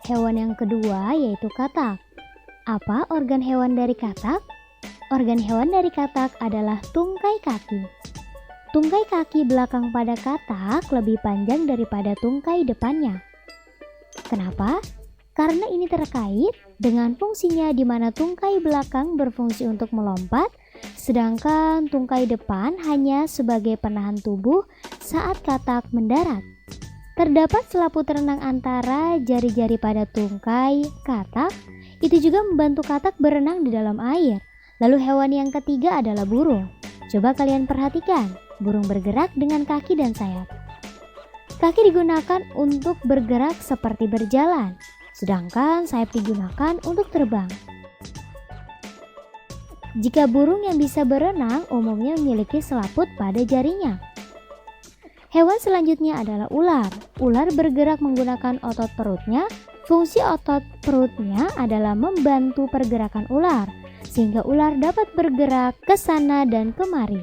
hewan yang kedua yaitu katak. Apa organ hewan dari katak? Organ hewan dari katak adalah tungkai kaki. Tungkai kaki belakang pada katak lebih panjang daripada tungkai depannya. Kenapa? Karena ini terkait dengan fungsinya di mana tungkai belakang berfungsi untuk melompat, sedangkan tungkai depan hanya sebagai penahan tubuh saat katak mendarat. Terdapat selaput renang antara jari-jari pada tungkai katak, itu juga membantu katak berenang di dalam air. Lalu hewan yang ketiga adalah burung. Coba kalian perhatikan, burung bergerak dengan kaki dan sayap. Kaki digunakan untuk bergerak seperti berjalan, sedangkan sayap digunakan untuk terbang. Jika burung yang bisa berenang umumnya memiliki selaput pada jarinya. Hewan selanjutnya adalah ular. Ular bergerak menggunakan otot perutnya. Fungsi otot perutnya adalah membantu pergerakan ular, sehingga ular dapat bergerak ke sana dan kemari.